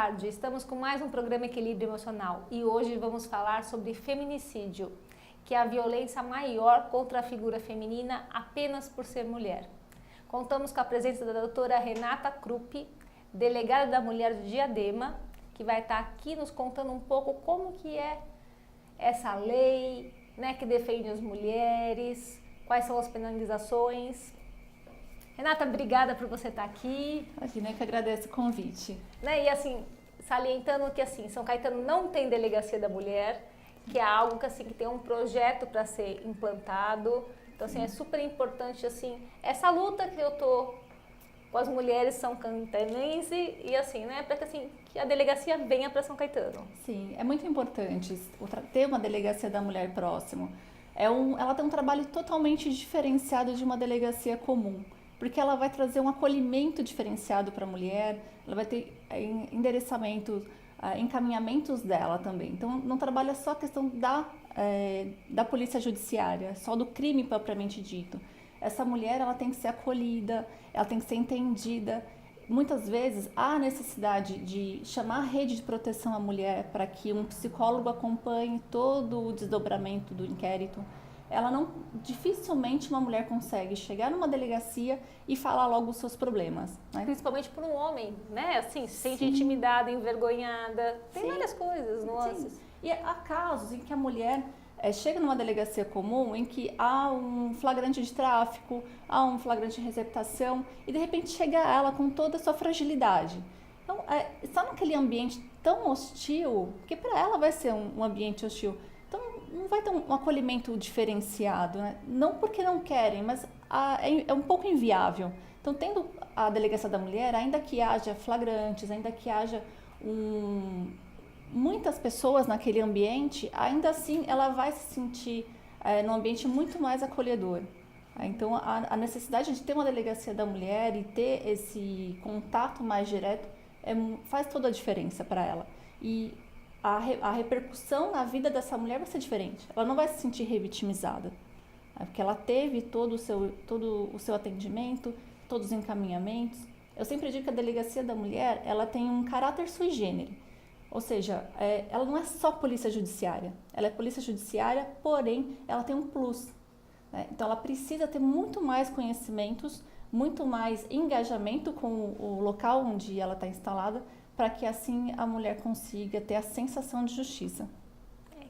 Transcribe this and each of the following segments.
tarde. Estamos com mais um programa Equilíbrio Emocional e hoje vamos falar sobre feminicídio, que é a violência maior contra a figura feminina apenas por ser mulher. Contamos com a presença da doutora Renata Krupp, delegada da Mulher de Diadema, que vai estar aqui nos contando um pouco como que é essa lei, né, que defende as mulheres, quais são as penalizações. Renata, obrigada por você estar aqui. Imagina, que agradeço o convite. Né, e assim, salientando que assim, São Caetano não tem delegacia da mulher, que é algo que assim que tem um projeto para ser implantado. Então assim, é super importante assim essa luta que eu tô com as mulheres são caetanense e assim, né, para que assim que a delegacia venha para São Caetano. Sim, é muito importante ter uma delegacia da mulher próximo. Ela tem um trabalho totalmente diferenciado de uma delegacia comum, porque ela vai trazer um acolhimento diferenciado para a mulher, ela vai ter endereçamento, encaminhamentos dela também. Então, não trabalha só a questão da polícia judiciária, só do crime propriamente dito. Essa mulher, ela tem que ser acolhida, ela tem que ser entendida. Muitas vezes, há necessidade de chamar a rede de proteção à mulher para que um psicólogo acompanhe todo o desdobramento do inquérito. Dificilmente uma mulher consegue chegar numa delegacia e falar logo os seus problemas, né? Principalmente por um homem, né? Assim, se sente intimidada, envergonhada, tem várias coisas, nuances. Sim. E há casos em que a mulher chega numa delegacia comum em que há um flagrante de tráfico, há um flagrante de receptação e de repente chega ela com toda a sua fragilidade. Então, está naquele ambiente tão hostil, que para ela vai ser um ambiente hostil. Então, não vai ter um acolhimento diferenciado, né? Não porque não querem, mas é um pouco inviável. Então, tendo a delegacia da mulher, ainda que haja flagrantes, ainda que haja muitas pessoas naquele ambiente, ainda assim ela vai se sentir num ambiente muito mais acolhedor. Então, a necessidade de ter uma delegacia da mulher e ter esse contato mais direto faz toda a diferença para ela. E a repercussão na vida dessa mulher vai ser diferente. Ela não vai se sentir revitimizada, porque ela teve todo o seu atendimento, todos os encaminhamentos. Eu sempre digo que a delegacia da mulher, ela tem um caráter sui generis, ou seja, ela não é só polícia judiciária, ela é polícia judiciária, porém ela tem um plus, né? Então ela precisa ter muito mais conhecimentos, muito mais engajamento com o local onde ela está instalada, para que assim a mulher consiga ter a sensação de justiça.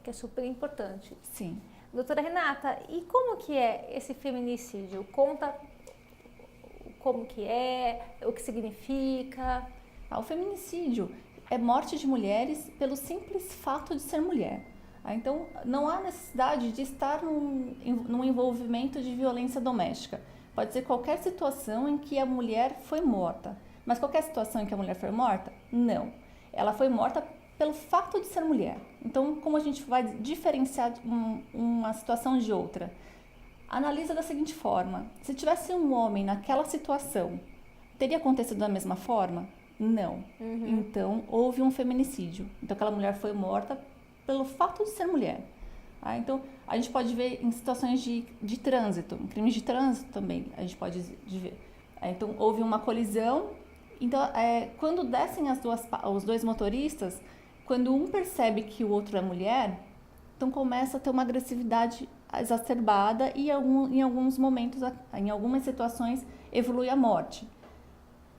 Que é super importante. Sim. Doutora Renata, e como que é esse feminicídio? Conta como que é, o que significa. O feminicídio é morte de mulheres pelo simples fato de ser mulher. Então, não há necessidade de estar num envolvimento de violência doméstica. Pode ser qualquer situação em que a mulher foi morta. Mas qualquer situação em que a mulher foi morta? Não. Ela foi morta pelo fato de ser mulher. Então, como a gente vai diferenciar uma situação de outra? Analisa da seguinte forma: se tivesse um homem naquela situação, teria acontecido da mesma forma? Não. Então, houve um feminicídio. Então, aquela mulher foi morta pelo fato de ser mulher. Então, a gente pode ver em situações de trânsito, em crimes de trânsito também, a gente pode ver. Então, houve uma colisão. Então, quando descem os dois motoristas, quando um percebe que o outro é mulher, então começa a ter uma agressividade exacerbada e em alguns momentos, em algumas situações, evolui a morte.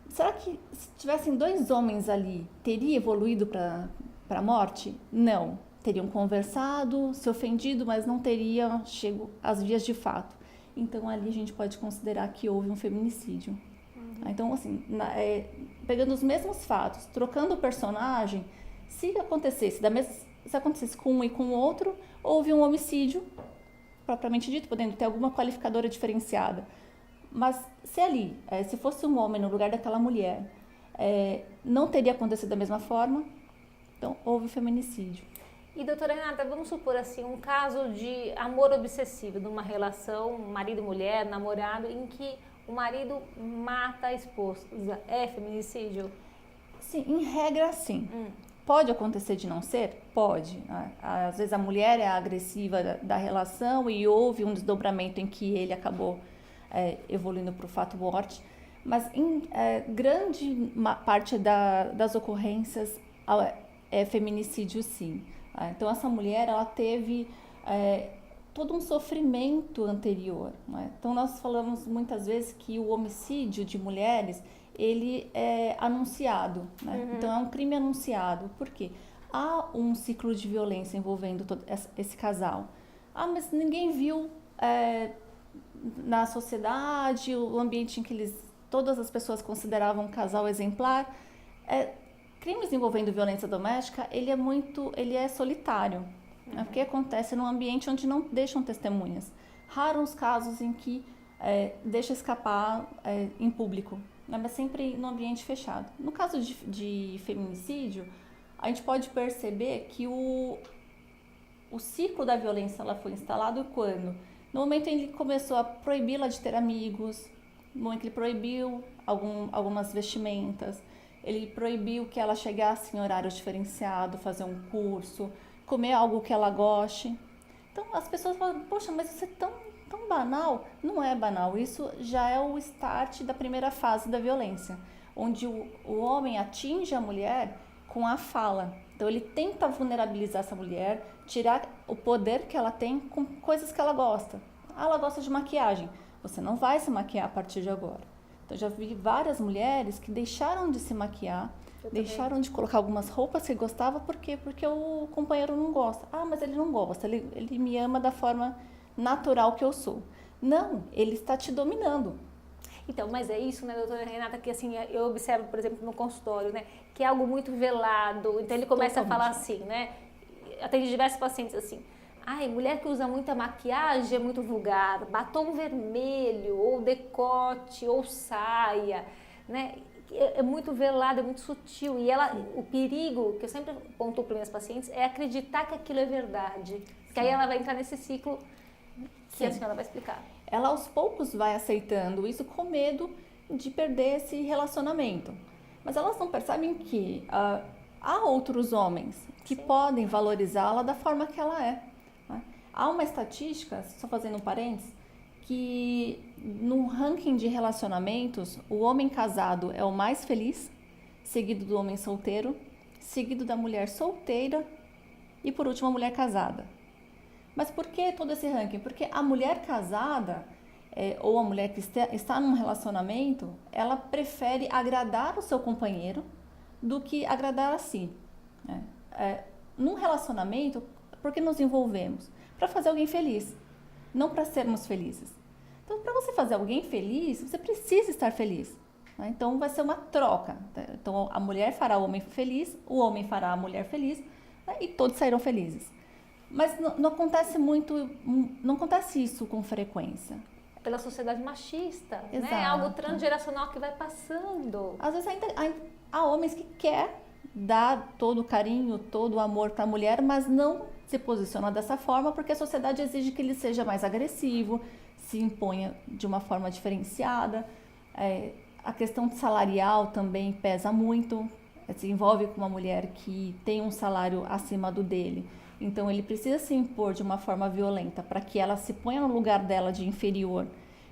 Será que se tivessem dois homens ali, teria evoluído para a morte? Não. Teriam conversado, se ofendido, mas não teriam chego às vias de fato. Então, ali a gente pode considerar que houve um feminicídio. Então, assim, pegando os mesmos fatos, trocando o personagem, se acontecesse com um e com o outro, houve um homicídio, propriamente dito, podendo ter alguma qualificadora diferenciada. Mas se ali, se fosse um homem no lugar daquela mulher, não teria acontecido da mesma forma, então houve feminicídio. E doutora Renata, vamos supor assim, um caso de amor obsessivo, de uma relação marido e mulher, namorado, em que o marido mata a esposa. É feminicídio? Sim, em regra, sim. Pode acontecer de não ser? Pode. Às vezes a mulher é a agressiva da relação e houve um desdobramento em que ele acabou evoluindo para o fato morte. Mas em grande parte das ocorrências é feminicídio, sim. Então, essa mulher, ela teve todo um sofrimento anterior. Né? Então, nós falamos muitas vezes que o homicídio de mulheres, ele é anunciado. Né? Então, é um crime anunciado. Por quê? Há um ciclo de violência envolvendo todo esse casal. Mas ninguém viu na sociedade, o ambiente em que todas as pessoas consideravam um casal exemplar. Crimes envolvendo violência doméstica, ele é solitário, né? Porque acontece num ambiente onde não deixam testemunhas. Raros os casos em que deixa escapar em público, né? Mas sempre no ambiente fechado. No caso de feminicídio, a gente pode perceber que o ciclo da violência ela foi instalado quando? No momento em que ele começou a proibi-la de ter amigos, no momento que ele proibiu algumas vestimentas, ele proibiu que ela chegasse em horário diferenciado, fazer um curso, comer algo que ela goste. Então as pessoas falam, poxa, mas isso é tão banal. Não é banal, isso já é o start da primeira fase da violência, onde o homem atinge a mulher com a fala. Então ele tenta vulnerabilizar essa mulher, tirar o poder que ela tem com coisas que ela gosta. Ela gosta de maquiagem, você não vai se maquiar a partir de agora. Eu já vi várias mulheres que deixaram de se maquiar, deixaram de colocar algumas roupas que gostava, por quê? Porque o companheiro não gosta. Mas ele não gosta, ele me ama da forma natural que eu sou. Não, ele está te dominando. Então, mas é isso, né, doutora Renata, que assim, eu observo, por exemplo, no consultório, né, que é algo muito velado, então ele começa a falar assim, né, atende diversos pacientes assim, mulher que usa muita maquiagem é muito vulgar, batom vermelho, ou decote, ou saia, né? É muito velado, é muito sutil. E o perigo, que eu sempre pontuo para minhas pacientes, é acreditar que aquilo é verdade. Que aí ela vai entrar nesse ciclo que a senhora vai explicar. Ela aos poucos vai aceitando isso com medo de perder esse relacionamento. Mas elas não percebem que há outros homens que podem valorizá-la da forma que ela é. Há uma estatística, só fazendo um parênteses, que no ranking de relacionamentos, o homem casado é o mais feliz, seguido do homem solteiro, seguido da mulher solteira e, por último, a mulher casada. Mas por que todo esse ranking? Porque a mulher casada, ou a mulher que está num relacionamento, ela prefere agradar o seu companheiro do que agradar a si. Num relacionamento, por que nos envolvemos? Para fazer alguém feliz, não para sermos felizes. Então, para você fazer alguém feliz, você precisa estar feliz. Né? Então, vai ser uma troca. Então, a mulher fará o homem feliz, o homem fará a mulher feliz, né? E todos sairão felizes. Mas não acontece não acontece isso com frequência. Pela sociedade machista, Exato. Né? É algo transgeracional que vai passando. Às vezes ainda há homens que querem dar todo o carinho, todo o amor para a mulher, mas não se posiciona dessa forma porque a sociedade exige que ele seja mais agressivo, se imponha de uma forma diferenciada. A questão salarial também pesa muito, se envolve com uma mulher que tem um salário acima do dele. Então ele precisa se impor de uma forma violenta para que ela se ponha no lugar dela de inferior,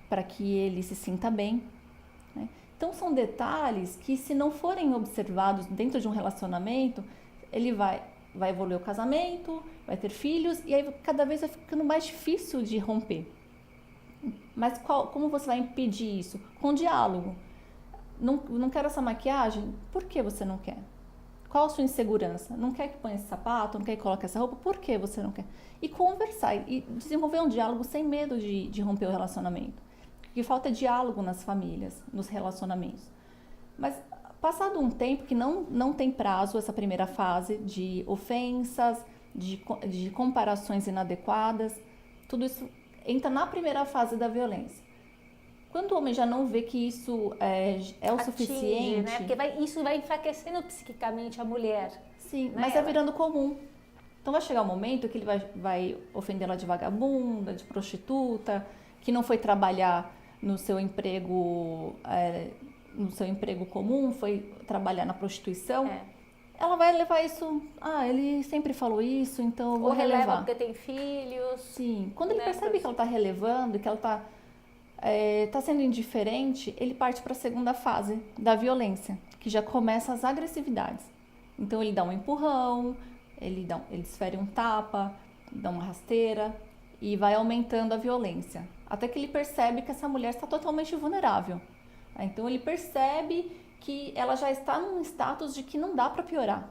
para que ele se sinta bem. Né? Então são detalhes que, se não forem observados dentro de um relacionamento, ele vai evoluir o casamento, vai ter filhos e aí cada vez vai ficando mais difícil de romper. Mas como você vai impedir isso? Com diálogo. Não quero essa maquiagem? Por que você não quer? Qual a sua insegurança? Não quer que ponha esse sapato? Não quer que coloque essa roupa? Por que você não quer? E conversar e desenvolver um diálogo sem medo de romper o relacionamento. Porque falta diálogo nas famílias, nos relacionamentos. Mas passado um tempo, que não tem prazo essa primeira fase de ofensas, de comparações inadequadas, tudo isso entra na primeira fase da violência. Quando o homem já não vê que isso é o suficiente... Né? Porque isso vai enfraquecendo psiquicamente a mulher. Sim, né? Mas é virando comum. Então vai chegar um momento que ele vai ofendê-la de vagabunda, de prostituta, que não foi trabalhar no seu emprego comum, foi trabalhar na prostituição. Ela vai levar isso... ele sempre falou isso, então eu vou relevar. Releva porque tem filhos. Sim, quando ele percebe que ela está relevando, que ela está sendo indiferente, ele parte para a segunda fase da violência, que já começa as agressividades. Então ele dá um empurrão, ele desfere um tapa, dá uma rasteira e vai aumentando a violência. Até que ele percebe que essa mulher está totalmente vulnerável. Então ele percebe que ela já está num status de que não dá para piorar.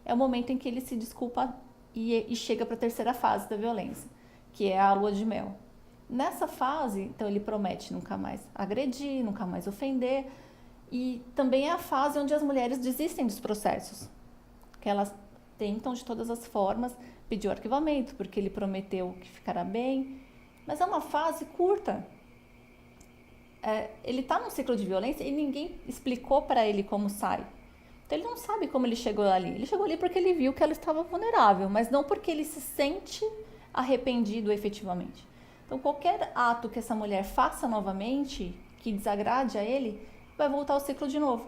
É o momento em que ele se desculpa e chega para a terceira fase da violência, que é a lua de mel. Nessa fase, então ele promete nunca mais agredir, nunca mais ofender, e também é a fase onde as mulheres desistem dos processos, que elas tentam de todas as formas pedir o arquivamento, porque ele prometeu que ficará bem, mas é uma fase curta. Ele está num ciclo de violência e ninguém explicou para ele como sai. Então ele não sabe como ele chegou ali. Ele chegou ali porque ele viu que ela estava vulnerável, mas não porque ele se sente arrependido efetivamente. Então qualquer ato que essa mulher faça novamente, que desagrade a ele, vai voltar ao ciclo de novo.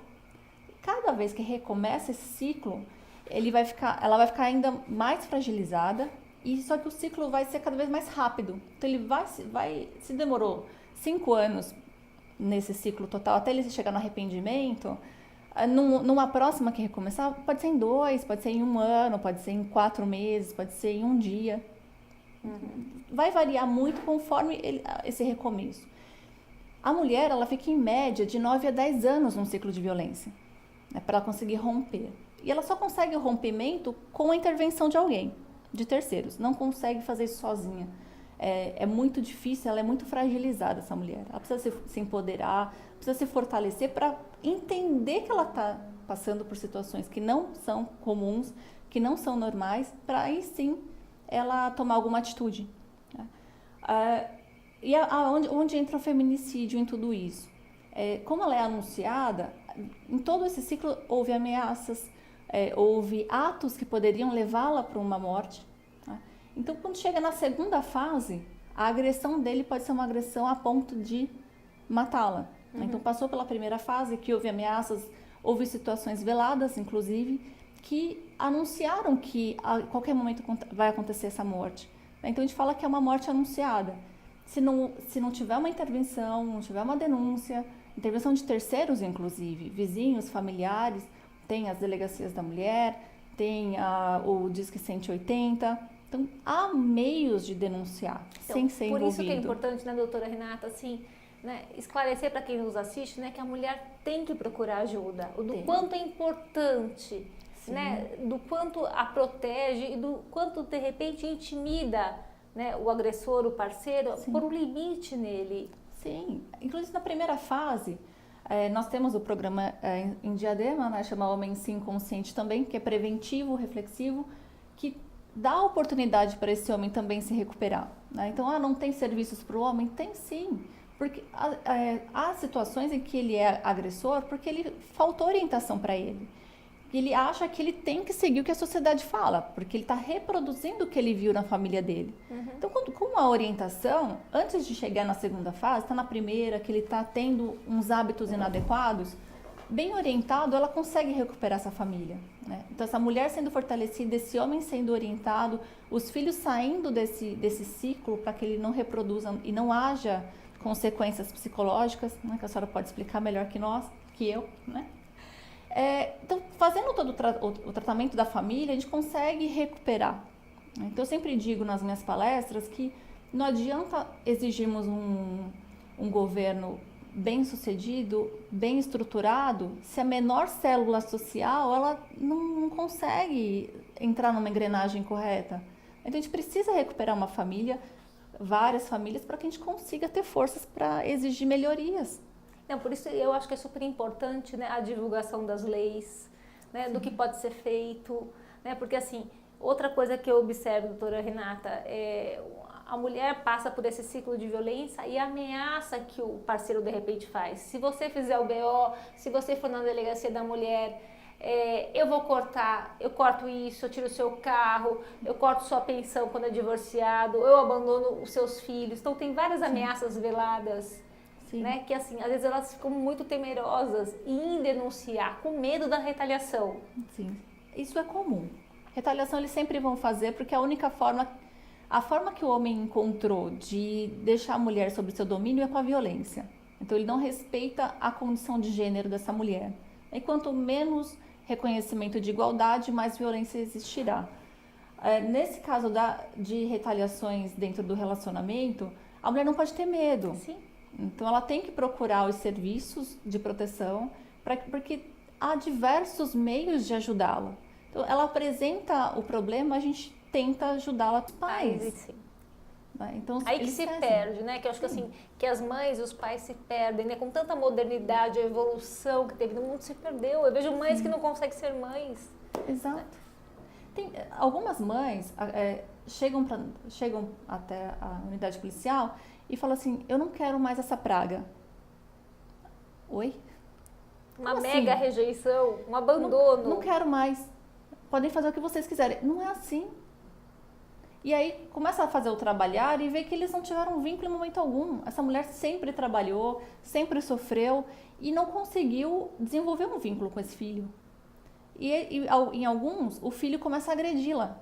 Cada vez que recomeça esse ciclo, ela vai ficar ainda mais fragilizada, e só que o ciclo vai ser cada vez mais rápido. Então ele se demorou 5 anos nesse ciclo total, até ele chegar no arrependimento, numa próxima que recomeçar, pode ser em 2, pode ser em 1 ano, pode ser em 4 meses, pode ser em 1 dia. Vai variar muito conforme esse recomeço. A mulher, ela fica em média de 9 a 10 anos num ciclo de violência, né, para ela conseguir romper. E ela só consegue o rompimento com a intervenção de alguém, de terceiros. Não consegue fazer isso sozinha. É muito difícil, ela é muito fragilizada, essa mulher. Ela precisa se empoderar, precisa se fortalecer para entender que ela está passando por situações que não são comuns, que não são normais, para aí sim ela tomar alguma atitude. Né? Onde entra o feminicídio em tudo isso? Como ela é anunciada, em todo esse ciclo houve ameaças, houve atos que poderiam levá-la para uma morte. Tá? Então, quando chega na segunda fase, a agressão dele pode ser uma agressão a ponto de matá-la. Uhum. Então, passou pela primeira fase, que houve ameaças, houve situações veladas, inclusive, que anunciaram que a qualquer momento vai acontecer essa morte. Então, a gente fala que é uma morte anunciada. Se não tiver uma intervenção, não tiver uma denúncia, intervenção de terceiros, inclusive, vizinhos, familiares, tem as delegacias da mulher, tem o Disque 180. Então, há meios de denunciar, então, sem ser envolvido. Por isso que é importante, né, doutora Renata, assim, né, esclarecer para quem nos assiste, né, que a mulher tem que procurar ajuda, quanto é importante, né, do quanto a protege e do quanto, de repente, intimida, né, o agressor, o parceiro, por um limite nele. Sim, inclusive na primeira fase, nós temos o programa em Diadema, né, chama Homem Sim Consciente também, que é preventivo, reflexivo, que dá oportunidade para esse homem também se recuperar. Né? Então, não tem serviços para o homem? Tem sim, porque há situações em que ele é agressor porque ele faltou orientação para ele. Ele acha que ele tem que seguir o que a sociedade fala, porque ele está reproduzindo o que ele viu na família dele. Uhum. Então, com a orientação, antes de chegar na segunda fase, está na primeira, que ele está tendo uns hábitos inadequados, bem orientado, ela consegue recuperar essa família. Né? Então, essa mulher sendo fortalecida, esse homem sendo orientado, os filhos saindo desse ciclo para que ele não reproduza e não haja consequências psicológicas, né, que a senhora pode explicar melhor que eu, né? Então, fazendo todo o tratamento da família, a gente consegue recuperar. Então, eu sempre digo nas minhas palestras que não adianta exigirmos um governo bem sucedido, bem estruturado, se a menor célula social ela não consegue entrar numa engrenagem correta. Então, a gente precisa recuperar uma família, várias famílias, para que a gente consiga ter forças para exigir melhorias. Não, por isso eu acho que é super importante, né, a divulgação das leis, né, do que pode ser feito, né, porque assim, outra coisa que eu observo, doutora Renata, a mulher passa por esse ciclo de violência e a ameaça que o parceiro de repente faz. Se você fizer o BO, se você for na delegacia da mulher, eu corto isso, eu tiro o seu carro, eu corto sua pensão quando é divorciado, eu abandono os seus filhos. Então tem várias ameaças veladas. Né, que assim, às vezes elas ficam muito temerosas em denunciar, com medo da retaliação. Sim, isso é comum. Retaliação eles sempre vão fazer porque a forma que o homem encontrou de deixar a mulher sob seu domínio é com a violência. Então ele não respeita a condição de gênero dessa mulher. E quanto menos reconhecimento de igualdade, mais violência existirá. Nesse caso de retaliações dentro do relacionamento, a mulher não pode ter medo. Sim. Então, ela tem que procurar os serviços de proteção, porque há diversos meios de ajudá-la. Então, ela apresenta o problema, a gente tenta ajudá-la com os pais. Sim. Então, aí que se perde, né? Que eu acho que assim, que as mães e os pais se perdem, né? Com tanta modernidade, a evolução que teve no mundo se perdeu. Eu vejo mães que não conseguem ser mães. Exato. Tem, algumas mães chegam até a unidade policial e falam assim, eu não quero mais essa praga. Oi? Uma Como mega assim? rejeição, um abandono. Não quero mais. Podem fazer o que vocês quiserem. Não é assim. E aí começa a fazer o trabalhar e vê que eles não tiveram vínculo em momento algum. Essa mulher sempre trabalhou, sempre sofreu e não conseguiu desenvolver um vínculo com esse filho. E em alguns, o filho começa a agredi-la.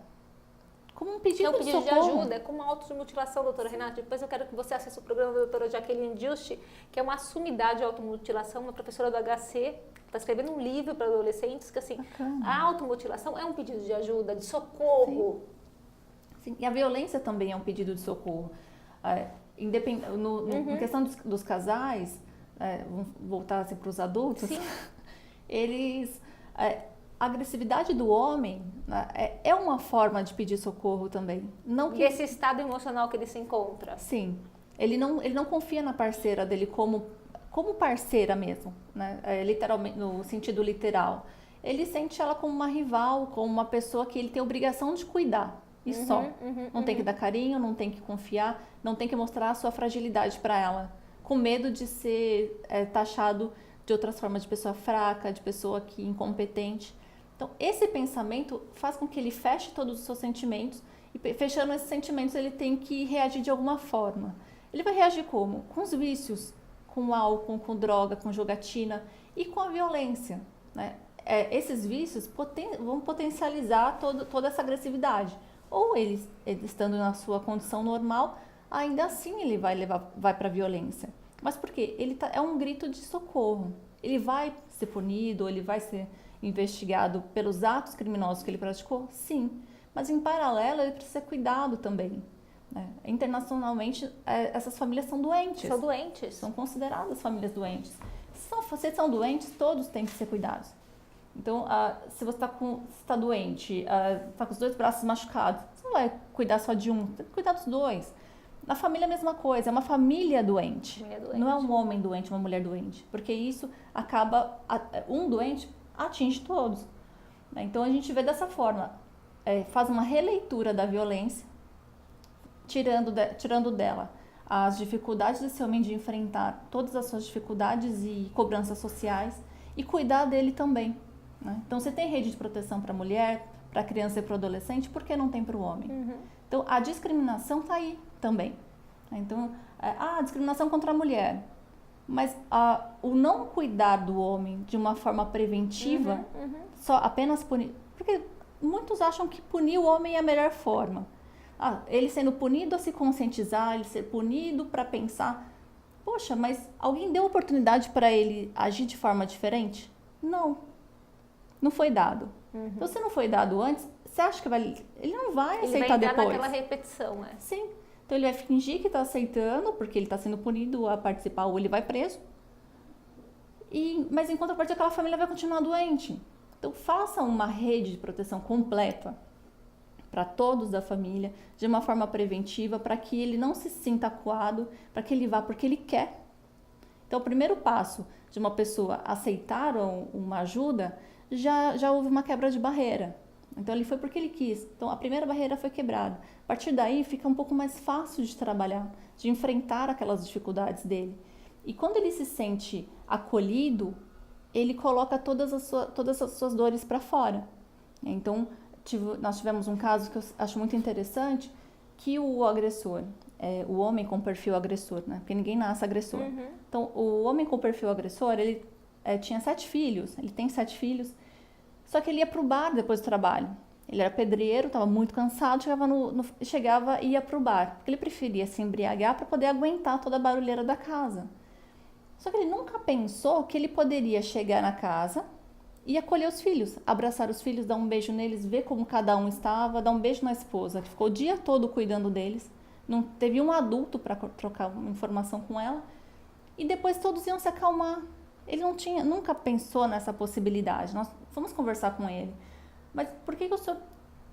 Como um pedido, de socorro. de ajuda, é como uma automutilação, doutora Renata. Depois eu quero que você acesse o programa da doutora Jaqueline Juste, que é uma sumidade de automutilação, uma professora do HC, está escrevendo um livro para adolescentes, que assim, a automutilação é um pedido de ajuda, de socorro. Sim. E a violência também é um pedido de socorro. Em questão dos casais, vamos voltar assim, para os adultos, Sim. eles... a agressividade do homem é uma forma de pedir socorro também. Não que... Desse estado emocional que ele se encontra. Sim. Ele não confia na parceira dele como parceira mesmo, né? Literalmente, no sentido literal. Ele sente ela como uma rival, como uma pessoa que ele tem obrigação de cuidar. E só. Não tem que dar carinho, não tem que confiar, não tem que mostrar a sua fragilidade para ela. Com medo de ser taxado de outras formas, de pessoa fraca, de pessoa incompetente. Então, esse pensamento faz com que ele feche todos os seus sentimentos e, fechando esses sentimentos, ele tem que reagir de alguma forma. Ele vai reagir como? Com os vícios, com o álcool, com droga, com jogatina e com a violência, né? Esses vícios vão potencializar toda essa agressividade. Ou ele estando na sua condição normal, ainda assim ele vai para a violência. Mas por quê? É um grito de socorro. Ele vai ser punido, ele vai ser investigado pelos atos criminosos que ele praticou? Sim. Mas em paralelo ele precisa ser cuidado também. Né? Internacionalmente, essas famílias são doentes. São doentes. São consideradas famílias doentes. Se são doentes, todos têm que ser cuidados. Então, se você está doente, está com os 2 braços machucados, você não vai cuidar só de um, tem que cuidar dos 2. Na família, a mesma coisa, é uma família doente. Não é um homem doente, uma mulher doente. Porque isso acaba, um doente atinge todos. Então, a gente vê dessa forma, faz uma releitura da violência, tirando dela as dificuldades desse homem de enfrentar todas as suas dificuldades e cobranças sociais e cuidar dele também. Né? Então, você tem rede de proteção para a mulher, para a criança e para o adolescente, por que não tem para o homem? Então, a discriminação está aí também. Então, a discriminação contra a mulher. Mas o não cuidar do homem de uma forma preventiva, só apenas punir... Porque muitos acham que punir o homem é a melhor forma. Ele sendo punido a se conscientizar, ele ser punido para pensar... Poxa, mas alguém deu oportunidade para ele agir de forma diferente? Não foi dado. Então, se não foi dado antes, você acha que ele não vai aceitar depois. Ele vai entrar naquela repetição, Sim. Então, ele vai fingir que está aceitando, porque ele está sendo punido a participar, ou ele vai preso. Mas, em contrapartida, aquela família vai continuar doente. Então, faça uma rede de proteção completa para todos da família, de uma forma preventiva, para que ele não se sinta acuado, para que ele vá porque ele quer. Então, o primeiro passo de uma pessoa aceitar uma ajuda, já houve uma quebra de barreira. Então, ele foi porque ele quis. Então, a primeira barreira foi quebrada. A partir daí, fica um pouco mais fácil de trabalhar, de enfrentar aquelas dificuldades dele. E quando ele se sente acolhido, ele coloca todas as suas dores para fora. Então, nós tivemos um caso que eu acho muito interessante, que o agressor, o homem com perfil agressor, né? Porque ninguém nasce agressor. Então, o homem com perfil agressor, ele tinha 7 filhos, ele tem 7 filhos, só que ele ia para o bar depois do trabalho. Ele era pedreiro, estava muito cansado, chegava e ia para o bar, porque ele preferia se embriagar para poder aguentar toda a barulheira da casa. Só que ele nunca pensou que ele poderia chegar na casa, e acolher os filhos, abraçar os filhos, dar um beijo neles, ver como cada um estava, dar um beijo na esposa, que ficou o dia todo cuidando deles. Não teve um adulto para trocar uma informação com ela. E depois todos iam se acalmar. Ele nunca pensou nessa possibilidade. Nós fomos conversar com ele. Mas por que o senhor...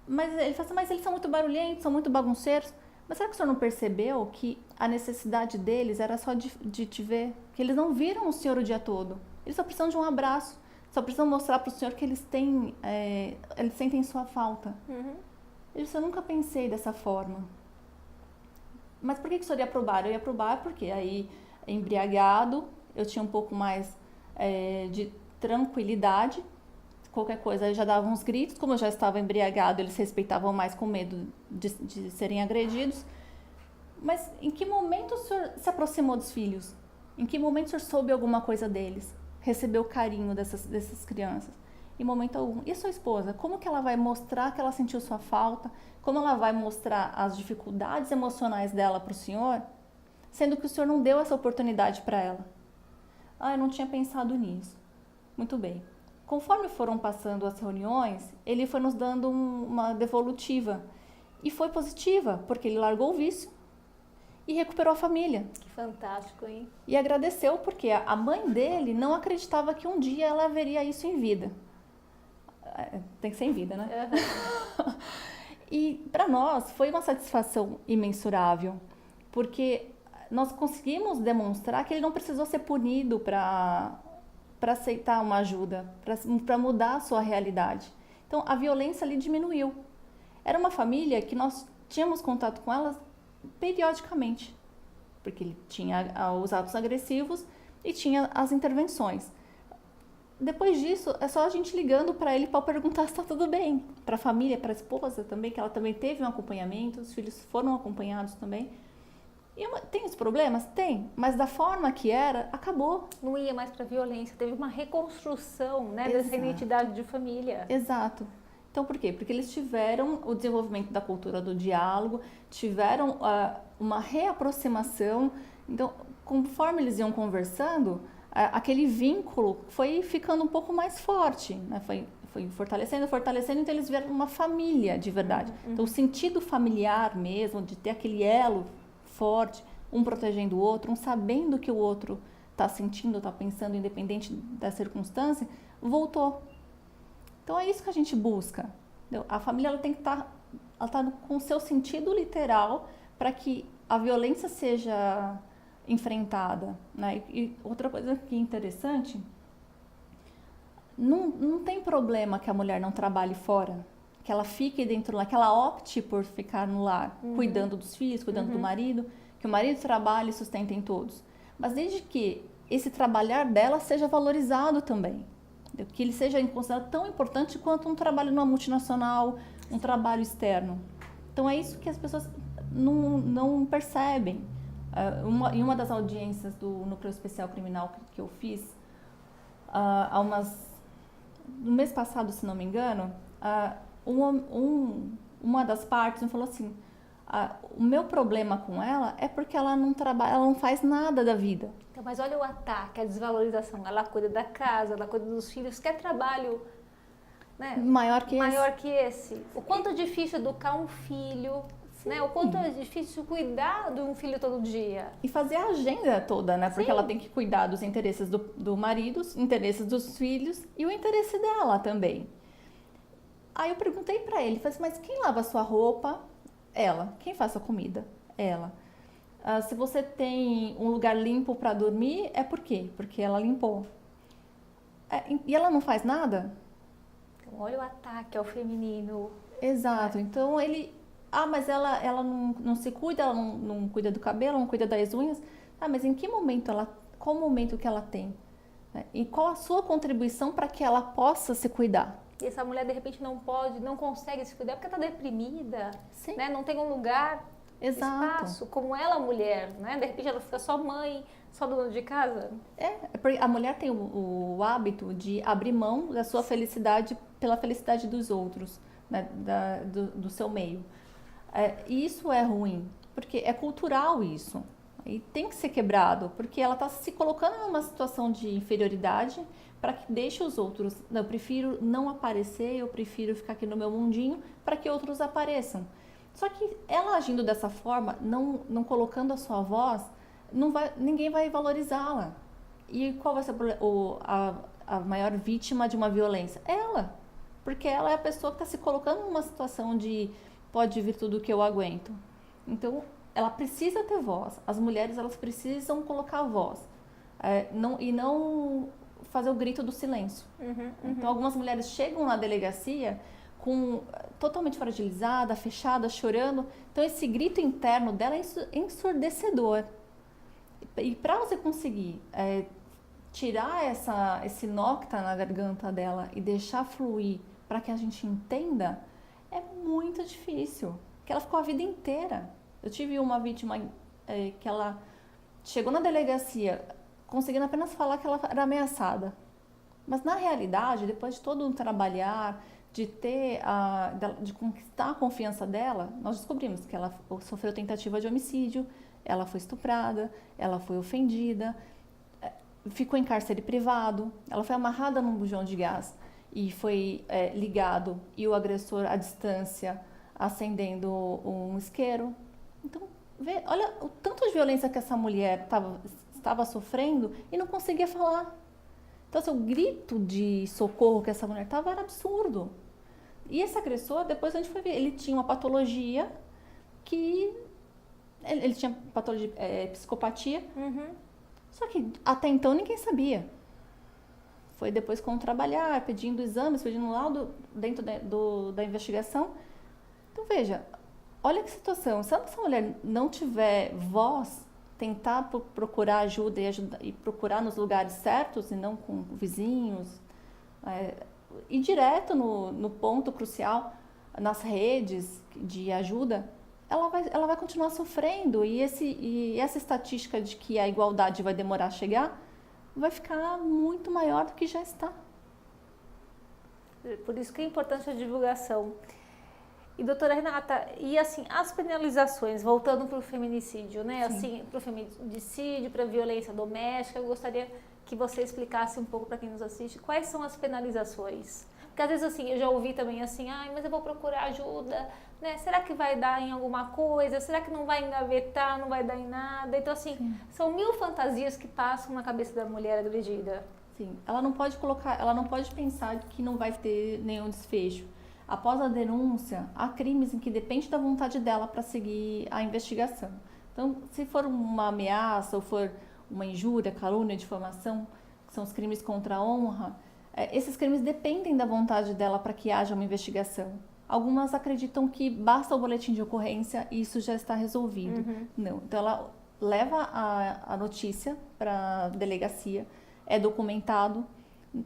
Mas ele falou assim, mas eles são muito barulhentos, são muito bagunceiros. Mas será que o senhor não percebeu que a necessidade deles era só de te ver? Que eles não viram o senhor o dia todo. Eles só precisam de um abraço. Só precisam mostrar para o senhor que eles sentem sua falta. Uhum. Ele disse, eu nunca pensei dessa forma. Mas por que o senhor ia pro bar? Eu ia pro bar porque aí, embriagado, eu tinha um pouco mais de tranquilidade. Qualquer coisa, eu já dava uns gritos. Como eu já estava embriagado, eles respeitavam mais com medo de serem agredidos. Mas em que momento o senhor se aproximou dos filhos? Em que momento o senhor soube alguma coisa deles? Recebeu o carinho dessas crianças? Em momento algum. E a sua esposa? Como que ela vai mostrar que ela sentiu sua falta? Como ela vai mostrar as dificuldades emocionais dela para o senhor? Sendo que o senhor não deu essa oportunidade para ela. Ah, eu não tinha pensado nisso. Muito bem. Conforme foram passando as reuniões, ele foi nos dando uma devolutiva. E foi positiva, porque ele largou o vício e recuperou a família. Que fantástico, hein? E agradeceu porque a mãe dele não acreditava que um dia ela veria isso em vida. Tem que ser em vida, né? Uhum. E para nós foi uma satisfação imensurável, porque nós conseguimos demonstrar que ele não precisou ser punido para aceitar uma ajuda, para mudar a sua realidade. Então, a violência ali diminuiu. Era uma família que nós tínhamos contato com elas periodicamente, porque ele tinha os atos agressivos e tinha as intervenções. Depois disso, é só a gente ligando para ele para perguntar se está tudo bem. Para a família, para a esposa também, que ela também teve um acompanhamento, os filhos foram acompanhados também. E tem os problemas? Tem, mas da forma que era, acabou. Não ia mais para violência, teve uma reconstrução, né, dessa identidade de família. Exato. Então, por quê? Porque eles tiveram o desenvolvimento da cultura do diálogo, tiveram uma reaproximação. Então, conforme eles iam conversando, aquele vínculo foi ficando um pouco mais forte, né? Foi fortalecendo, então eles vieram uma família de verdade. Uhum. Então, o sentido familiar mesmo, de ter aquele elo forte, um protegendo o outro, um sabendo que o outro está sentindo, está pensando, independente da circunstância, voltou. Então é isso que a gente busca. Entendeu? A família ela tem que estar com o seu sentido literal para que a violência seja enfrentada, né? E outra coisa que é interessante, não tem problema que a mulher não trabalhe fora, que ela fique dentro lá, que ela opte por ficar no lar, cuidando dos filhos, cuidando do marido, que o marido trabalhe e sustente em todos. Mas desde que esse trabalhar dela seja valorizado também, que ele seja considerado tão importante quanto um trabalho numa multinacional, um trabalho externo. Então é isso que as pessoas não percebem. Em uma das audiências do Núcleo Especial Criminal que eu fiz, no mês passado, se não me engano, uma das partes me falou assim, o meu problema com ela é porque ela não trabalha, ela não faz nada da vida. Então, mas olha o ataque, a desvalorização. Ela cuida da casa, ela cuida dos filhos, quer trabalho, né, maior que esse. O quanto é difícil educar um filho, né? O quanto é difícil cuidar de um filho todo dia. E fazer a agenda toda, né? Porque ela tem que cuidar dos interesses do marido, os interesses dos filhos e o interesse dela também. Aí eu perguntei pra ele, falei assim, mas quem lava a sua roupa? Ela. Quem faz a comida? Ela. Se você tem um lugar limpo para dormir, é por quê? Porque ela limpou. E ela não faz nada? Então, olha o ataque ao feminino. Exato. Então ele... mas ela não se cuida, ela não cuida do cabelo, não cuida das unhas. Mas em que momento qual o momento que ela tem? E qual a sua contribuição para que ela possa se cuidar? E essa mulher, de repente, não consegue se cuidar porque está deprimida, Sim. Né? Não tem um lugar, espaço, como ela, mulher, né? De repente, ela fica só mãe, só dona de casa. Porque a mulher tem o hábito de abrir mão da sua felicidade pela felicidade dos outros, né? do seu meio. E isso é ruim, porque é cultural isso. E tem que ser quebrado, porque ela está se colocando numa situação de inferioridade para que deixe os outros. Eu prefiro não aparecer, eu prefiro ficar aqui no meu mundinho para que outros apareçam. Só que ela agindo dessa forma, não colocando a sua voz, ninguém vai valorizá-la. E qual vai ser a maior vítima de uma violência? Ela. Porque ela é a pessoa que está se colocando numa situação de pode vir tudo que eu aguento. Então, ela precisa ter voz. As mulheres, elas precisam colocar a voz. E não fazer o grito do silêncio. Então, algumas mulheres chegam na delegacia totalmente fragilizada, fechada, chorando. Então, esse grito interno dela é ensurdecedor. E para você conseguir tirar esse nó que está na garganta dela e deixar fluir para que a gente entenda, é muito difícil. Porque ela ficou a vida inteira. Eu tive uma vítima que ela chegou na delegacia conseguindo apenas falar que ela era ameaçada. Mas na realidade, depois de todo um trabalhar, de conquistar a confiança dela, nós descobrimos que ela sofreu tentativa de homicídio, ela foi estuprada, ela foi ofendida, ficou em cárcere privado, ela foi amarrada num bujão de gás e foi ligado, e o agressor à distância acendendo um isqueiro. Então, olha o tanto de violência que essa mulher estava sofrendo e não conseguia falar. Então, assim, o grito de socorro que essa mulher estava era absurdo. E esse agressor, depois a gente foi ver, ele tinha uma patologia que... Ele tinha patologia, psicopatia, só que até então ninguém sabia. Foi depois com o trabalhar, pedindo exames, pedindo laudo dentro da investigação. Então, veja, olha que situação. Se essa mulher não tiver voz, tentar procurar ajuda e procurar nos lugares certos e não com vizinhos, ir direto no ponto crucial, nas redes de ajuda, ela vai continuar sofrendo. E essa estatística de que a igualdade vai demorar a chegar vai ficar muito maior do que já está. Por isso que é importante a divulgação. E, doutora Renata, e assim, as penalizações, voltando para o feminicídio, né? Sim. Assim, para o feminicídio, para a violência doméstica, eu gostaria que você explicasse um pouco para quem nos assiste quais são as penalizações. Porque às vezes assim, eu já ouvi também assim, mas eu vou procurar ajuda, né? Será que vai dar em alguma coisa? Será que não vai engavetar, não vai dar em nada? Então assim, são 1000 fantasias que passam na cabeça da mulher agredida. Sim, ela não pode pensar que não vai ter nenhum desfecho. Após a denúncia, há crimes em que depende da vontade dela para seguir a investigação. Então, se for uma ameaça ou for uma injúria, calúnia, difamação, que são os crimes contra a honra, esses crimes dependem da vontade dela para que haja uma investigação. Algumas acreditam que basta o boletim de ocorrência e isso já está resolvido. Não. Então, ela leva a notícia para a delegacia, é documentado,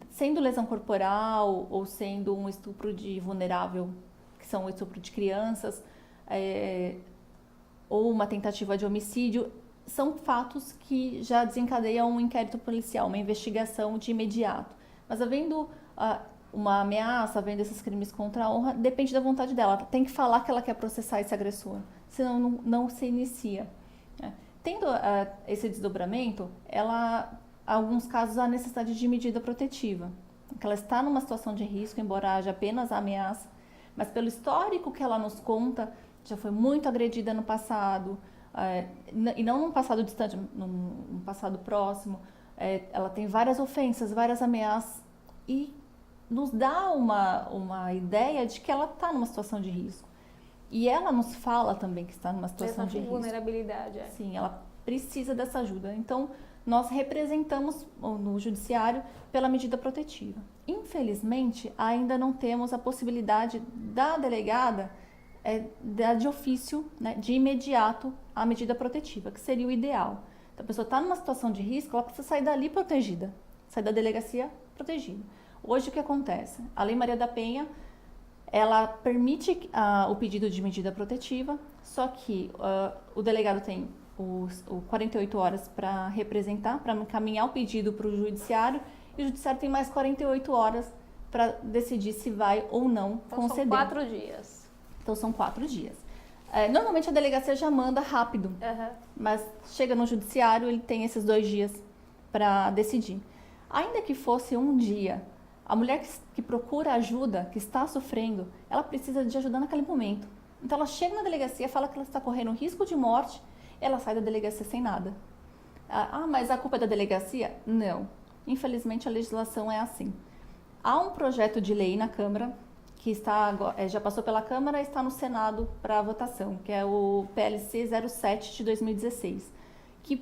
sendo lesão corporal ou sendo um estupro de vulnerável, que são o estupro de crianças, ou uma tentativa de homicídio, são fatos que já desencadeiam um inquérito policial, uma investigação de imediato. Mas havendo uma ameaça, havendo esses crimes contra a honra, depende da vontade dela. Ela tem que falar que ela quer processar esse agressor, senão não se inicia. Tendo esse desdobramento, alguns casos há necessidade de medida protetiva. Porque ela está numa situação de risco, embora haja apenas a ameaça, mas pelo histórico que ela nos conta, já foi muito agredida no passado, e não num passado distante, num passado próximo. Ela tem várias ofensas, várias ameaças, e nos dá uma ideia de que ela está numa situação de risco. E ela nos fala também que está numa situação de risco. Vulnerabilidade. Sim, ela precisa dessa ajuda. Então, nós representamos no judiciário pela medida protetiva. Infelizmente, ainda não temos a possibilidade da delegada dar de ofício, né, de imediato, a medida protetiva, que seria o ideal. Então, a pessoa está numa situação de risco, ela precisa sair dali protegida, sair da delegacia protegida. Hoje, o que acontece? A Lei Maria da Penha, ela permite o pedido de medida protetiva, só que o delegado tem 48 horas para representar, para encaminhar o pedido para o judiciário, e o judiciário tem mais 48 horas para decidir se vai ou não conceder. São 4 dias. Então, são 4 dias. Normalmente a delegacia já manda rápido, mas chega no judiciário, ele tem esses 2 dias para decidir. Ainda que fosse um dia, a mulher que procura ajuda, que está sofrendo, ela precisa de ajuda naquele momento. Então ela chega na delegacia, fala que ela está correndo risco de morte, ela sai da delegacia sem nada. Mas a culpa é da delegacia? Não. Infelizmente a legislação é assim. Há um projeto de lei na Câmara, que já passou pela Câmara e está no Senado para votação, que é o PLC 07 de 2016, que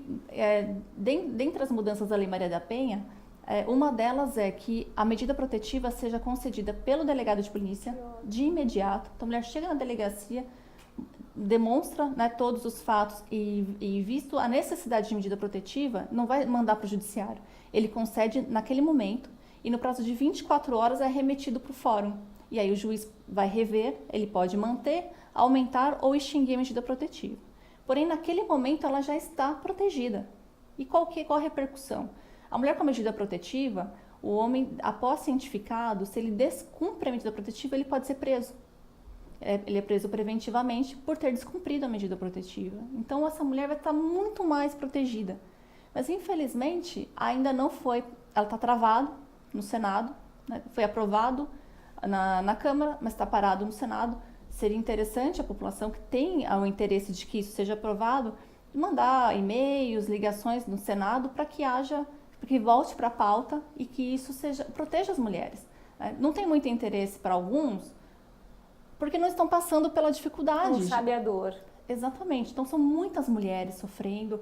dentre as mudanças da Lei Maria da Penha, uma delas é que a medida protetiva seja concedida pelo delegado de polícia de imediato. Então a mulher chega na delegacia, demonstra, né, todos os fatos e visto a necessidade de medida protetiva, não vai mandar para o judiciário. Ele concede naquele momento e no prazo de 24 horas é remetido para o fórum. E aí o juiz vai rever, ele pode manter, aumentar ou extinguir a medida protetiva. Porém, naquele momento ela já está protegida. E qual a repercussão? A mulher com a medida protetiva, o homem, após cientificado, se ele descumpre a medida protetiva, ele pode ser preso. Ele é preso preventivamente por ter descumprido a medida protetiva. Então, essa mulher vai estar muito mais protegida. Mas, infelizmente, ainda não foi. Ela está travada no Senado, né? Foi aprovado na Câmara, mas está parado no Senado. Seria interessante a população que tem o interesse de que isso seja aprovado, mandar e-mails, ligações no Senado para que volte para a pauta e que isso proteja as mulheres. Não tem muito interesse para alguns, porque não estão passando pela dificuldade. Não sabe a dor. Exatamente. Então, são muitas mulheres sofrendo.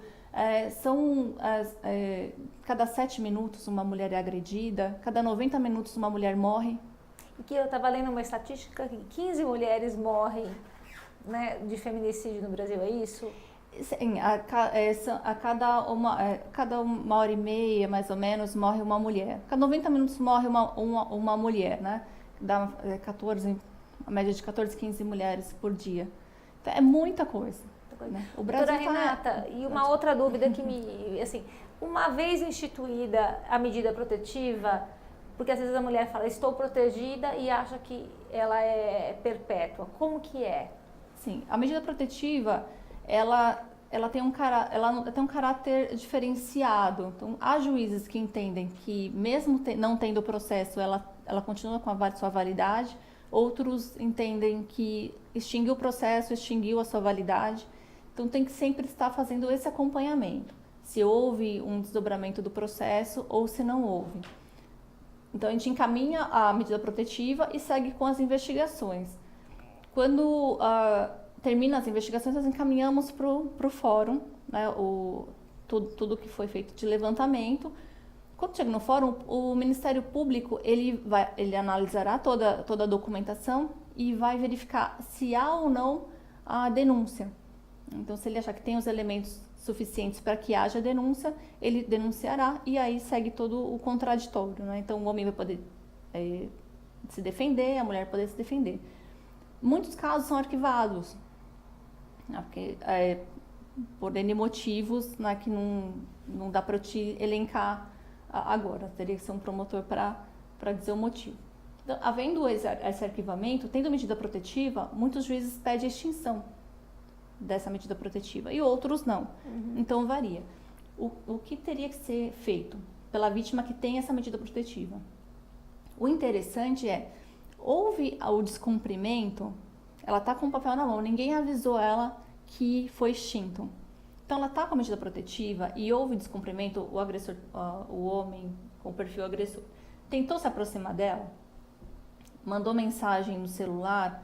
Cada 7 minutos uma mulher é agredida, cada 90 minutos uma mulher morre. E que eu estava lendo uma estatística que 15 mulheres morrem, né, de feminicídio no Brasil, é isso? Sim, cada 1h30, mais ou menos, morre uma mulher. Cada 90 minutos morre uma mulher, né? Dá a média de 14, 15 mulheres por dia. Então, é muita coisa. Né? O Brasil Doutora Renata, e uma outra dúvida que assim, uma vez instituída a medida protetiva, porque às vezes a mulher fala, estou protegida e acha que ela é perpétua. Como que é? Sim, a medida protetiva, ela tem um caráter diferenciado. Então, há juízes que entendem que, mesmo não tendo o processo, ela continua com a sua validade. Outros entendem que extinguiu o processo, extinguiu a sua validade. Então, tem que sempre estar fazendo esse acompanhamento. Se houve um desdobramento do processo ou se não houve. Então, a gente encaminha a medida protetiva e segue com as investigações. Quando termina as investigações, nós encaminhamos para o fórum, né, tudo que foi feito de levantamento. Quando chega no fórum, o Ministério Público ele analisará toda a documentação e vai verificar se há ou não a denúncia. Então, se ele achar que tem os elementos suficientes para que haja denúncia, ele denunciará e aí segue todo o contraditório, né? Então, o homem vai poder se defender, a mulher vai poder se defender. Muitos casos são arquivados, né? Porque, por N motivos, né, que não dá para eu te elencar agora, teria que ser um promotor para dizer o motivo. Então, havendo esse arquivamento, tendo medida protetiva, muitos juízes pedem a extinção dessa medida protetiva e outros não. Então varia. O que teria que ser feito pela vítima que tem essa medida protetiva? O interessante houve o descumprimento, ela está com o papel na mão, ninguém avisou ela que foi extinto. Então ela está com a medida protetiva e houve descumprimento, o agressor, o homem com o perfil agressor, tentou se aproximar dela, mandou mensagem no celular,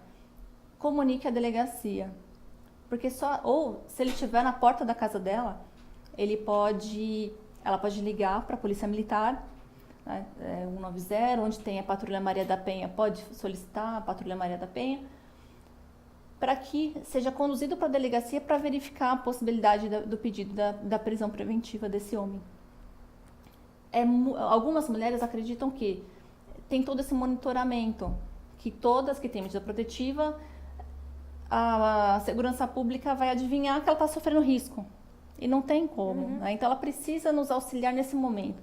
comunique à delegacia. Porque ou se ele estiver na porta da casa dela, ela pode ligar para a Polícia Militar, né, 190, onde tem a Patrulha Maria da Penha, pode solicitar a Patrulha Maria da Penha, para que seja conduzido para a delegacia para verificar a possibilidade do pedido da prisão preventiva desse homem. Algumas mulheres acreditam que tem todo esse monitoramento, que todas que têm medida protetiva, a segurança pública vai adivinhar que ela está sofrendo risco. E não tem como. Né? Então, ela precisa nos auxiliar nesse momento.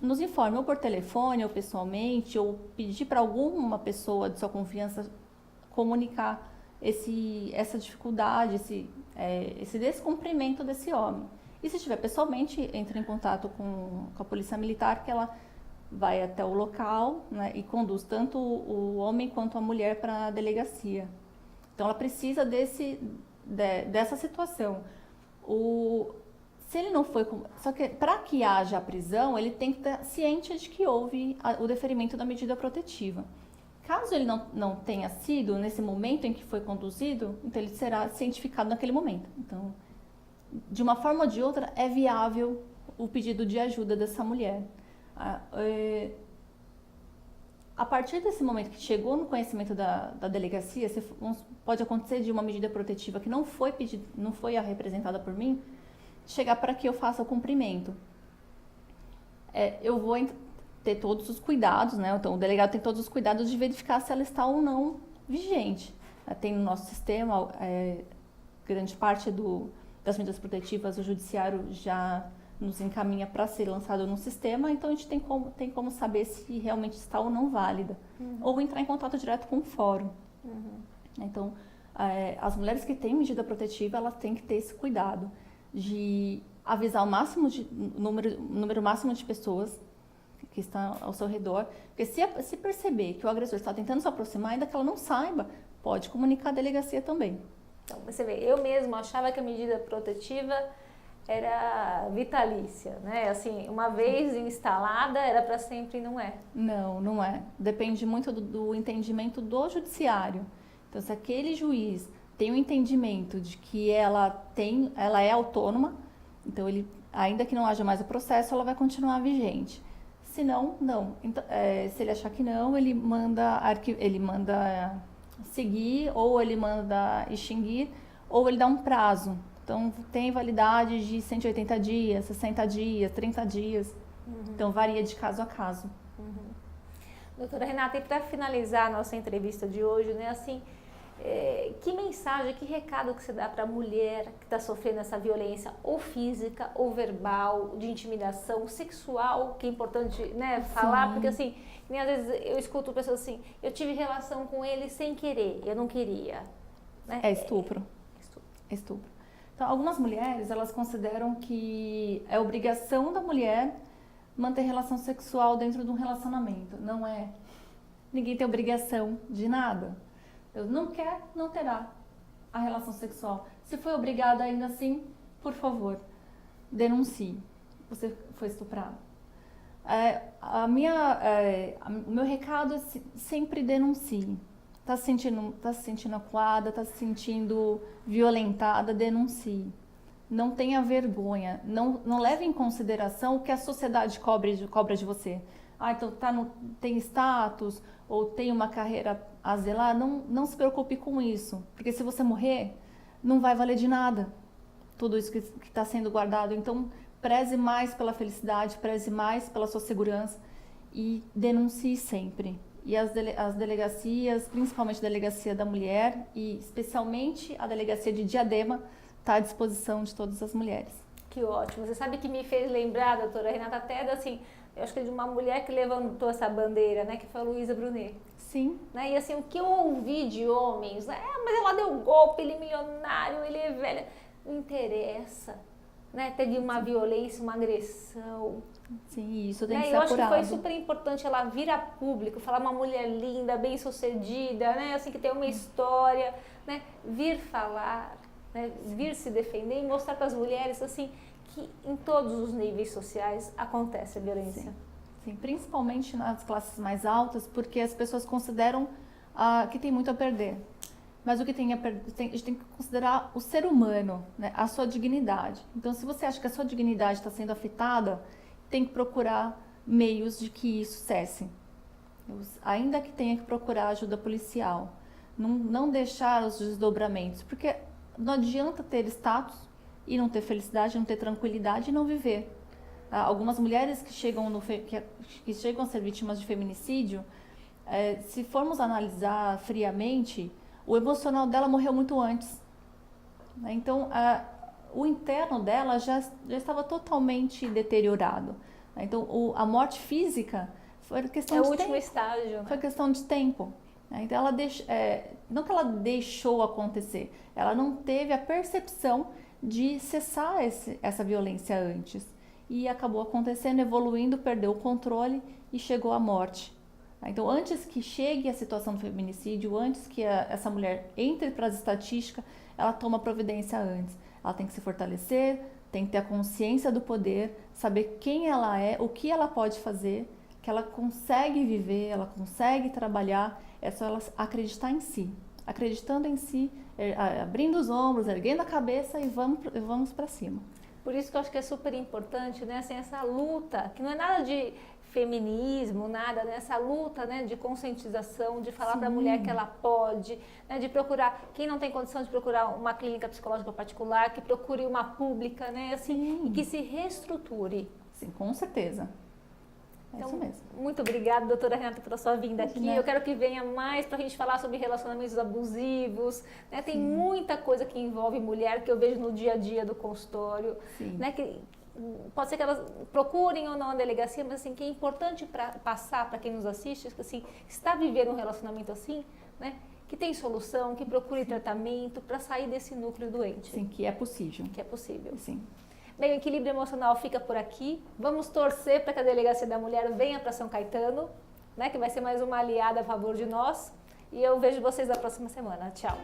Nos informe ou por telefone, ou pessoalmente, ou pedir para alguma pessoa de sua confiança comunicar essa dificuldade, esse descumprimento desse homem. E se tiver pessoalmente, entra em contato com a polícia militar, que ela vai até o local, né, e conduz tanto o homem quanto a mulher para a delegacia. Então ela precisa dessa situação. Se ele não foi, só que para que haja a prisão, ele tem que estar ciente de que houve o deferimento da medida protetiva. Caso ele não tenha sido nesse momento em que foi conduzido, então ele será cientificado naquele momento. Então, de uma forma ou de outra, é viável o pedido de ajuda dessa mulher. A partir desse momento que chegou no conhecimento da delegacia, pode acontecer de uma medida protetiva que não foi representada por mim, chegar para que eu faça o cumprimento. Eu vou ter todos os cuidados, né? Então, o delegado tem todos os cuidados de verificar se ela está ou não vigente. Tem no nosso sistema, grande parte das medidas protetivas, o judiciário já nos encaminha para ser lançado no sistema, então a gente tem como saber se realmente está ou não válida. Ou entrar em contato direto com o fórum. Então, as mulheres que têm medida protetiva, elas têm que ter esse cuidado de avisar o número máximo de pessoas que estão ao seu redor, porque se perceber que o agressor está tentando se aproximar, ainda que ela não saiba, pode comunicar à delegacia também. Então, você vê, eu mesma achava que a medida protetiva era vitalícia, né? Assim, uma vez instalada, era para sempre, não é? Não é. Depende muito do entendimento do judiciário. Então, se aquele juiz tem o entendimento de que ela é autônoma, então ainda que não haja mais o processo, ela vai continuar vigente. Se não. Então, se ele achar que não, ele manda seguir, ou ele manda extinguir, ou ele dá um prazo. Então, tem validade de 180 dias, 60 dias, 30 dias. Então, varia de caso a caso. Doutora Renata, e para finalizar a nossa entrevista de hoje, né, assim, que mensagem, que recado que você dá para a mulher que está sofrendo essa violência, ou física, ou verbal, de intimidação, sexual, que é importante, né, falar, porque assim, nem às vezes eu escuto pessoas assim, eu tive relação com ele sem querer, eu não queria. Né? É estupro. Estupro. Então, algumas mulheres, elas consideram que é obrigação da mulher manter relação sexual dentro de um relacionamento. Não é. Ninguém tem obrigação de nada. Eu não quer, não terá a relação sexual. Se foi obrigada ainda assim, por favor, denuncie. Você foi estuprado. O meu recado é sempre denuncie. Está se sentindo acuada, está se sentindo violentada, denuncie. Não tenha vergonha, não leve em consideração o que a sociedade cobra de você. Então tem status ou tem uma carreira a zelar, não se preocupe com isso, porque se você morrer, não vai valer de nada tudo isso que está sendo guardado. Então, preze mais pela felicidade, preze mais pela sua segurança e denuncie sempre. E as delegacias, principalmente a Delegacia da Mulher e especialmente a Delegacia de Diadema, está à disposição de todas as mulheres. Que ótimo. Você sabe que me fez lembrar, doutora Renata, até assim, eu acho que de uma mulher que levantou essa bandeira, né, que foi a Luísa Brunet. Sim. Né? E assim, o que eu ouvi de homens, né, mas ela deu golpe, ele é milionário, ele é velho, não interessa. Né? Teve uma violência, uma agressão. Sim, isso tem que ser eu apurado. acho que foi super importante ela vir a público, falar uma mulher linda, bem sucedida, né? Assim, que tem uma história, né? Vir falar, né? Vir se defender e mostrar para as mulheres assim, que em todos os níveis sociais acontece a violência. Sim, principalmente nas classes mais altas, porque as pessoas consideram que tem muito a perder. Mas o que tem a perder, a gente tem que considerar o ser humano, né? A sua dignidade. Então, se você acha que a sua dignidade está sendo afetada, tem que procurar meios de que isso cesse. Ainda que tenha que procurar ajuda policial. Não deixar os desdobramentos, porque não adianta ter status e não ter felicidade, não ter tranquilidade e não viver. Algumas mulheres que chegam a ser vítimas de feminicídio, se formos analisar friamente, o emocional dela morreu muito antes. Então, o interno dela já estava totalmente deteriorado. Então, a morte física foi questão de tempo. É o último estágio. Foi questão de tempo. Então, não que ela deixou acontecer, ela não teve a percepção de cessar essa violência antes. E acabou acontecendo, evoluindo, perdeu o controle e chegou à morte. Então, antes que chegue a situação do feminicídio, antes que essa mulher entre para as estatísticas, ela toma providência antes. Ela tem que se fortalecer, tem que ter a consciência do poder, saber quem ela é, o que ela pode fazer, que ela consegue viver, ela consegue trabalhar, é só ela acreditar em si. Acreditando em si, abrindo os ombros, erguendo a cabeça e vamos para cima. Por isso que eu acho que é super importante, né, assim, essa luta, que não é nada de feminismo, nada, né, essa luta, né, de conscientização, de falar para a mulher que ela pode, né, de procurar, quem não tem condição de procurar uma clínica psicológica particular, que procure uma pública, né, assim, e que se reestruture. Sim, com certeza. Então, isso mesmo. Muito obrigada, doutora Renata, pela sua vinda aqui. Eu quero que venha mais para a gente falar sobre relacionamentos abusivos. Né? Tem muita coisa que envolve mulher que eu vejo no dia a dia do consultório. Né? Que pode ser que elas procurem ou não a delegacia, mas assim, que é importante passar para quem nos assiste, assim, está vivendo um relacionamento assim, né? Que tem solução, que procure tratamento para sair desse núcleo doente. Sim, que é possível. Que é possível. Sim. Bem, o Equilíbrio Emocional fica por aqui. Vamos torcer para que a Delegacia da Mulher venha para São Caetano, né, que vai ser mais uma aliada a favor de nós. E eu vejo vocês na próxima semana. Tchau!